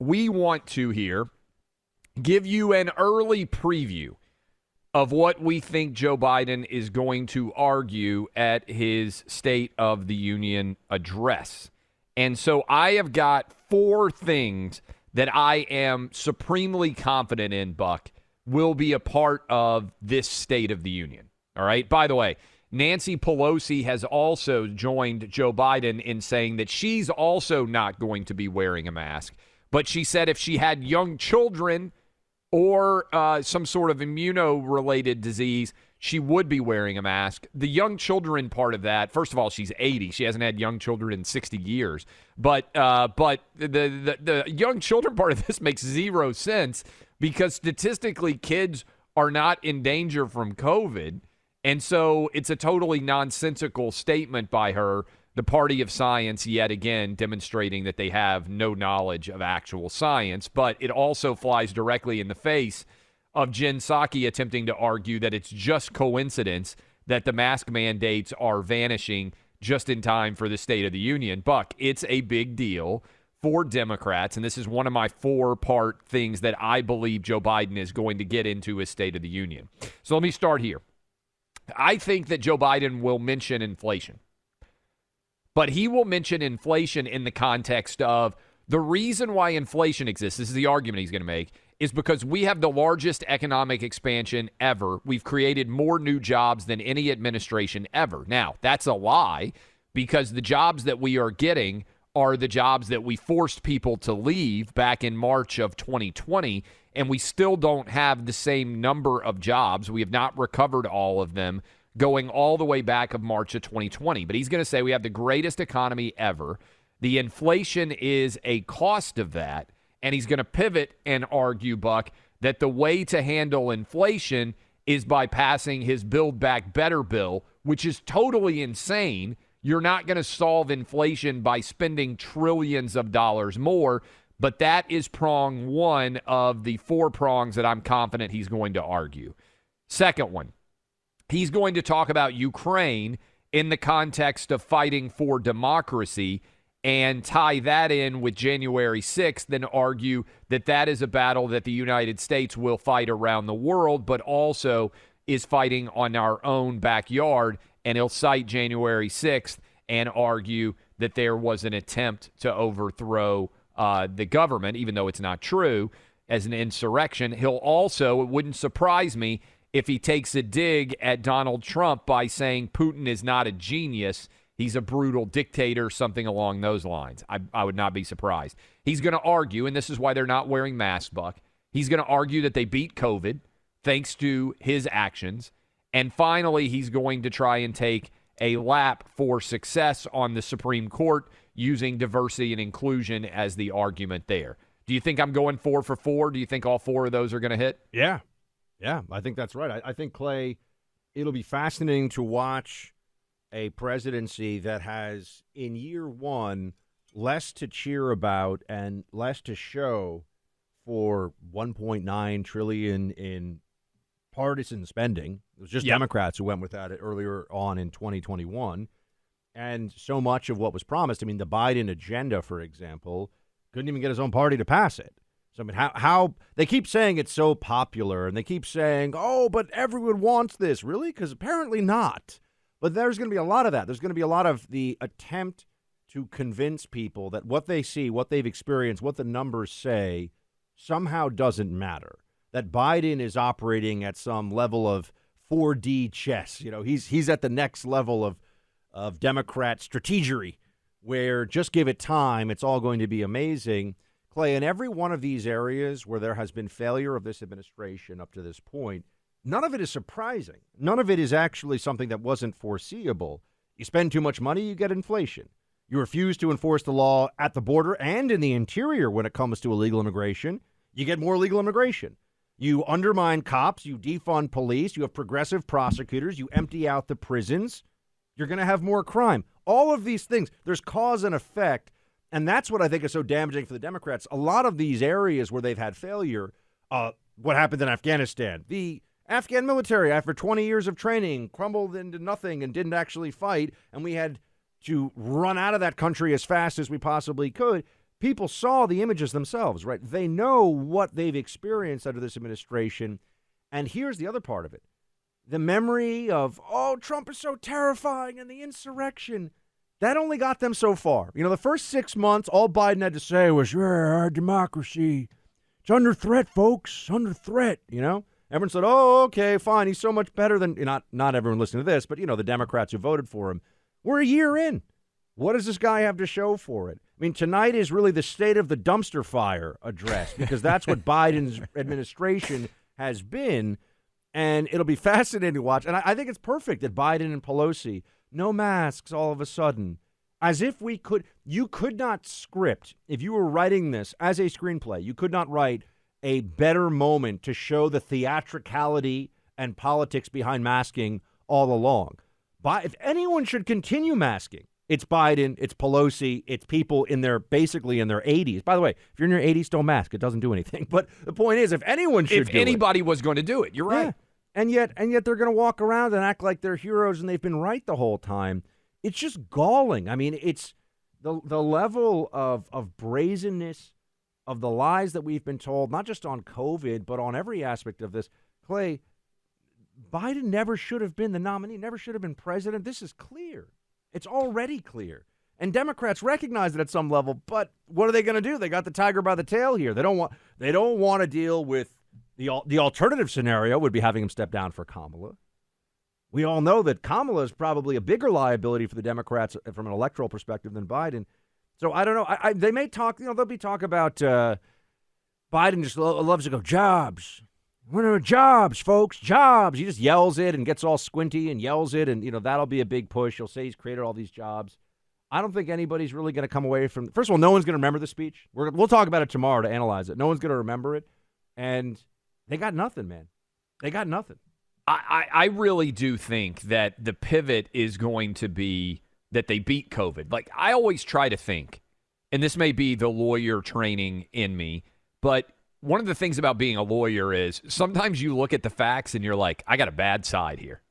we want to here give you an early preview of what we think Joe Biden is going to argue at his State of the Union address. And so I have got 4 things that I am supremely confident in, Buck, will be a part of this State of the Union. All right? By the way, Nancy Pelosi has also joined Joe Biden in saying that she's also not going to be wearing a mask. But she said if she had young children or some sort of immuno-related disease, she would be wearing a mask. The young children part of that, first of all, she's 80. She hasn't had young children in 60 years. But the young children part of this makes zero sense because statistically kids are not in danger from COVID. And so it's a totally nonsensical statement by her, the party of science, yet again demonstrating that they have no knowledge of actual science. But it also flies directly in the face of Jen Psaki attempting to argue that it's just coincidence that the mask mandates are vanishing just in time for the State of the Union. Buck, it's a big deal for Democrats, and this is one of my 4-part things that I believe Joe Biden is going to get into his State of the Union. So let me start here. I think that Joe Biden will mention inflation, but he will mention inflation in the context of the reason why inflation exists, this is the argument he's going to make, is because we have the largest economic expansion ever. We've created more new jobs than any administration ever. Now, that's a lie because the jobs that we are getting are the jobs that we forced people to leave back in March of 2020, and we still don't have the same number of jobs. We have not recovered all of them going all the way back of March of 2020. But he's going to say we have the greatest economy ever. The inflation is a cost of that. And he's going to pivot and argue, Buck, that the way to handle inflation is by passing his Build Back Better bill, which is totally insane. You're not going to solve inflation by spending trillions of dollars more, but that is prong 1 of the 4 prongs that I'm confident he's going to argue. Second one, he's going to talk about Ukraine in the context of fighting for democracy and tie that in with January 6th, then argue that that is a battle that the United States will fight around the world, but also is fighting on our own backyard. And he'll cite January 6th and argue that there was an attempt to overthrow the government, even though it's not true, as an insurrection. He'll also, it wouldn't surprise me if he takes a dig at Donald Trump by saying Putin is not a genius. He's a brutal dictator, something along those lines. I would not be surprised. He's going to argue, and this is why they're not wearing masks, Buck. He's going to argue that they beat COVID thanks to his actions. And finally, he's going to try and take a lap for success on the Supreme Court using diversity and inclusion as the argument there. Do you think I'm going 4 for 4? Do you think all 4 of those are going to hit? Yeah, I think that's right. I think, Clay, it'll be fascinating to watch a presidency that has, in year 1, less to cheer about and less to show for $1.9 trillion in partisan spending. It was just Democrats who went with that earlier on in 2021. And so much of what was promised, I mean, the Biden agenda, for example, couldn't even get his own party to pass it. So, I mean, how they keep saying it's so popular, and they keep saying, oh, but everyone wants this. Really? Because apparently not. But there's going to be a lot of that. There's going to be a lot of the attempt to convince people that what they see, what they've experienced, what the numbers say somehow doesn't matter. That Biden is operating at some level of 4D chess. You know, he's at the next level of Democrat strategery where just give it time, it's all going to be amazing. Clay, in every one of these areas where there has been failure of this administration up to this point, none of it is surprising. None of it is actually something that wasn't foreseeable. You spend too much money, you get inflation. You refuse to enforce the law at the border and in the interior when it comes to illegal immigration, you get more illegal immigration. You undermine cops, you defund police, you have progressive prosecutors, you empty out the prisons, you're going to have more crime. All of these things, there's cause and effect, and that's what I think is so damaging for the Democrats. A lot of these areas where they've had failure, what happened in Afghanistan, the Afghan military, after 20 years of training, crumbled into nothing and didn't actually fight, and we had to run out of that country as fast as we possibly could. people saw the images themselves, right? They know what they've experienced under this administration. And here's the other part of it. The memory of, oh, Trump is so terrifying and the insurrection, that only got them so far. The first 6 months, all Biden had to say was, our democracy, it's under threat, folks, under threat, Everyone said, oh, okay, fine, he's so much better than, not everyone listening to this, but, the Democrats who voted for him. We're a year in. What does this guy have to show for it? I mean, tonight is really the state of the dumpster fire address, because that's what Biden's administration has been. And it'll be fascinating to watch. And I think it's perfect that Biden and Pelosi, no masks all of a sudden, as if you could not script, if you were writing this as a screenplay, you could not write a better moment to show the theatricality and politics behind masking all along. But if anyone should continue masking, it's Biden, it's Pelosi, it's people basically in their 80s. By the way, if you're in your 80s, don't mask. It doesn't do anything. But the point is, if anyone should if anybody was going to do it, you're right. Yeah. And yet they're going to walk around and act like they're heroes and they've been right the whole time. It's just galling. I mean, it's the level of brazenness of the lies that we've been told, not just on COVID, but on every aspect of this. Clay, Biden never should have been the nominee, never should have been president. This is clear. It's already clear. And Democrats recognize it at some level, but what are they going to do? They got the tiger by the tail here. They don't want to deal with the alternative scenario would be having him step down for Kamala. We all know that Kamala is probably a bigger liability for the Democrats from an electoral perspective than Biden. So I don't know. They may talk, there'll be talk about Biden just loves to go, jobs. Jobs, folks, jobs. He just yells it and gets all squinty and yells it, and that'll be a big push. He'll say he's created all these jobs. I don't think anybody's really going to come away from. First of all, no one's going to remember the speech. We'll talk about it tomorrow to analyze it. No one's going to remember it, and they got nothing, man. They got nothing. I really do think that the pivot is going to be that they beat COVID. Like, I always try to think, and this may be the lawyer training in me, but one of the things about being a lawyer is sometimes you look at the facts and you're like, I got a bad side here.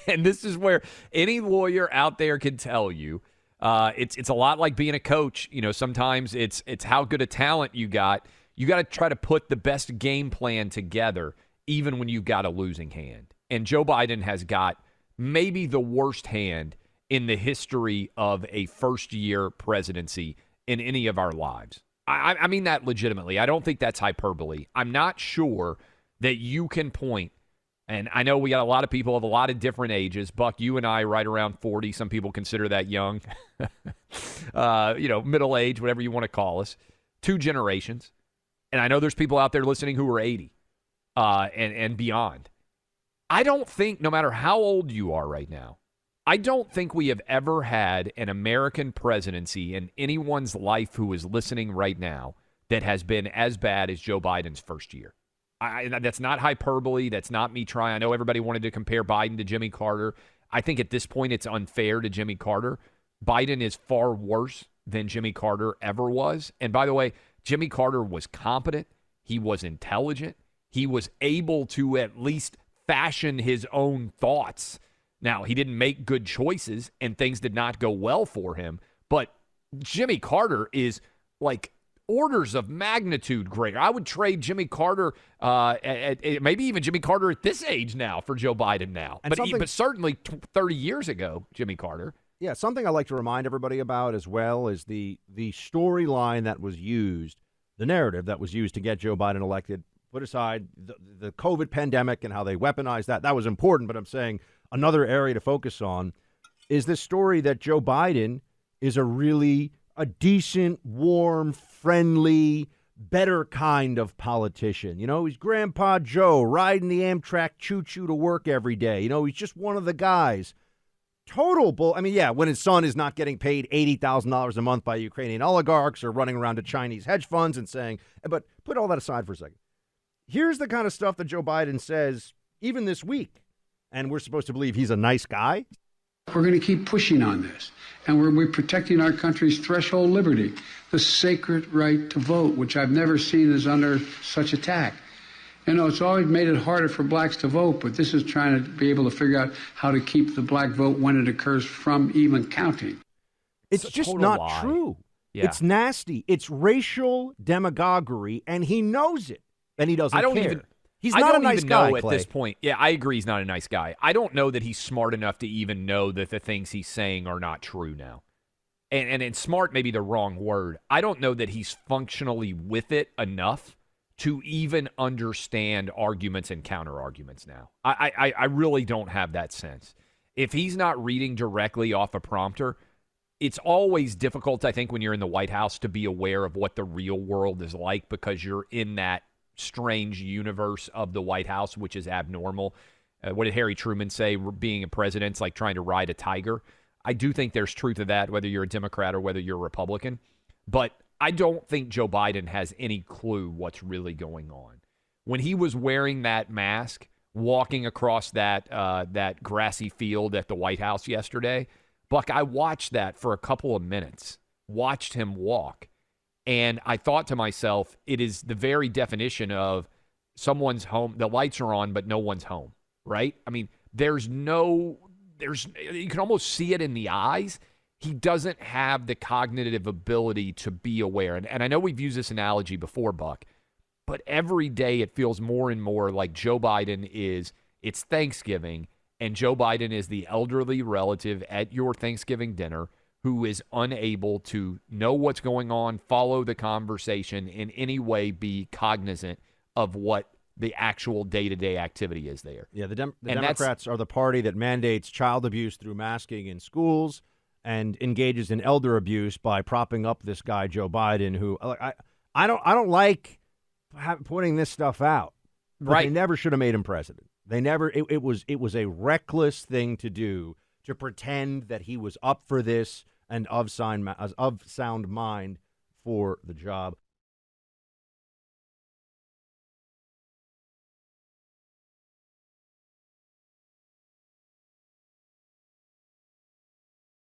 And this is where any lawyer out there can tell you. It's a lot like being a coach. Sometimes it's how good a talent you got. You got to try to put the best game plan together, even when you've got a losing hand. And Joe Biden has got maybe the worst hand in the history of a first-year presidency in any of our lives. I mean that legitimately. I don't think that's hyperbole. I'm not sure that you can point, and I know we got a lot of people of a lot of different ages. Buck, you and I right around 40. Some people consider that young. Middle age, whatever you want to call us. 2 generations. And I know there's people out there listening who are 80 and beyond. I don't think, no matter how old you are right now, I don't think we have ever had an American presidency in anyone's life who is listening right now that has been as bad as Joe Biden's first year. That's not hyperbole. That's not me trying. I know everybody wanted to compare Biden to Jimmy Carter. I think at this point it's unfair to Jimmy Carter. Biden is far worse than Jimmy Carter ever was. And by the way, Jimmy Carter was competent. He was intelligent. He was able to at least fashion his own thoughts. Now, he didn't make good choices and things did not go well for him, but Jimmy Carter is like orders of magnitude greater. I would trade Jimmy Carter, maybe even Jimmy Carter at this age now for Joe Biden now, but certainly 30 years ago, Jimmy Carter. Yeah, something I like to remind everybody about as well is the storyline that was used, the narrative that was used to get Joe Biden elected. Put aside the COVID pandemic and how they weaponized that. That was important, but I'm saying another area to focus on is this story that Joe Biden is a decent, warm, friendly, better kind of politician. He's Grandpa Joe riding the Amtrak choo-choo to work every day. He's just one of the guys. Total bull. I mean, yeah, when his son is not getting paid $80,000 a month by Ukrainian oligarchs or running around to Chinese hedge funds and saying, but put all that aside for a second. Here's the kind of stuff that Joe Biden says even this week, and we're supposed to believe he's a nice guy. We're going to keep pushing on this, and we're protecting our country's threshold liberty, the sacred right to vote, which I've never seen is under such attack. It's always made it harder for blacks to vote, but this is trying to be able to figure out how to keep the black vote when it occurs from even counting. It's just not true. Yeah. It's nasty. It's racial demagoguery, and he knows it, and he doesn't care. He's not a nice guy, know at Clay. this point. Yeah, I agree he's not a nice guy. I don't know that he's smart enough to even know that the things he's saying are not true now. And smart may be the wrong word. I don't know that he's functionally with it enough to even understand arguments and counter-arguments now. I really don't have that sense. If he's not reading directly off a prompter, it's always difficult, I think, when you're in the White House to be aware of what the real world is like because you're in that strange universe of the White House, which is abnormal. What did Harry Truman say? Being a president's like trying to ride a tiger. I do think there's truth to that, whether you're a Democrat or whether you're a Republican. But I don't think Joe Biden has any clue what's really going on. When he was wearing that mask, walking across that grassy field at the White House yesterday, Buck, I watched that for a couple of minutes, watched him walk. And I thought to myself, it is the very definition of someone's home. The lights are on, but no one's home, right? I mean, you can almost see it in the eyes. He doesn't have the cognitive ability to be aware. And I know we've used this analogy before, Buck, but every day it feels more and more like Joe Biden it's Thanksgiving, and Joe Biden is the elderly relative at your Thanksgiving dinner who is unable to know what's going on, follow the conversation, in any way be cognizant of what the actual day-to-day activity is there. Yeah, the Democrats are the party that mandates child abuse through masking in schools and engages in elder abuse by propping up this guy Joe Biden, who I don't like putting this stuff out. Right? They never should have made him president. They never. It was a reckless thing to do, to pretend that he was up for this and of sound mind for the job.